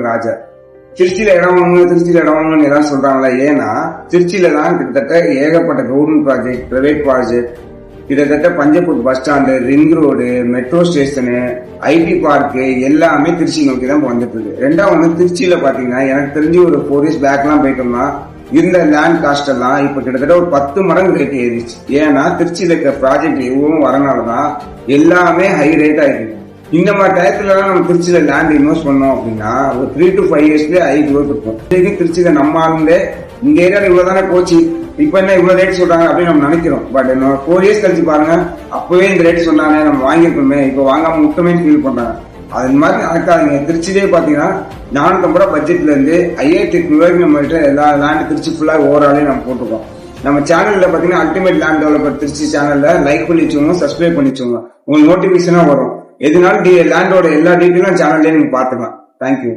ராஜா. திருச்சியில இடம் வாங்கணும், திருச்சியில இடம் வாங்கணும்னு எல்லாரும் சொல்றாங்களா? ஏன்னா திருச்சியில தான் கிட்டத்தட்ட ஏகப்பட்ட கவர்மெண்ட் ப்ராஜெக்ட், பிரைவேட் ப்ராஜெக்ட், கிட்டத்தட்ட Panjappur bus stand, ring road, metro station, IT park எல்லாமே திருச்சி நோக்கி தான் வந்துட்டு இருக்கு. ரெண்டாவது திருச்சியில பாத்தீங்கன்னா எனக்கு தெரிஞ்சு ஒரு 4 years பேக் எல்லாம் போயிட்டோம்னா இருந்த லேண்ட் காஸ்ட் எல்லாம் இப்ப கிட்டத்தட்ட ஒரு 10 மடங்கு ரேட் ஏறிச்சு. ஏன்னா திருச்சியில இருக்க ப்ராஜெக்ட் எவ்வளவு வரனாலதான் எல்லாமே ஹை ரேட் ஆயிருக்கு. இந்த மாதிரி டயத்துல நம்ம திருச்சியில லேண்ட் இன்வெஸ்ட் பண்ணோம் அப்படின்னா ஒரு 3 to 5 yearsல ஹை growth இருக்கும். திருச்சியில நம்ம ஆளுங்களே இந்த ஏரியால இவ்வளவுதானே போச்சு, இப்ப என்ன இவ்வளவு ரேட் சொல்றாங்க அப்படின்னு நம்ம நினைக்கிறோம். பட் 4 years கழிச்சு பாருங்க, அப்பவே இந்த ரேட் சொன்னாங்க, நம்ம வாங்கிருக்கோமே, இப்ப வாங்காம முட்டமே ஃபீல் பண்றாங்க. அது மாதிரி நடக்காதுங்க. திருச்சியிலே பாத்தீங்கன்னா 450 ரூபாய் பட்ஜெட்ல இருந்து 5800 ரூபாய்க்கு நம்ம கிட்ட எல்லா லேண்ட் திருச்சி ஃபுல்லா ஓவராலே நம்ம போட்டுருக்கோம். நம்ம சேனல்ல பாத்தீங்கன்னா அல்டிமேட் லேண்ட் டெவலப்பர் திருச்சி சேனல்ல லைக் பண்ணி வச்சுக்கோங்க, சப்ஸ்கிரைப் பண்ணி வச்சுக்கோங்க, உங்களுக்கு நோட்டிபிகேஷனா வரும். எதுனாலும் லேண்டோட எல்லா டீட்டெயிலும் சேனல்லே நீங்க பாத்துக்கலாம். தேங்க்யூ.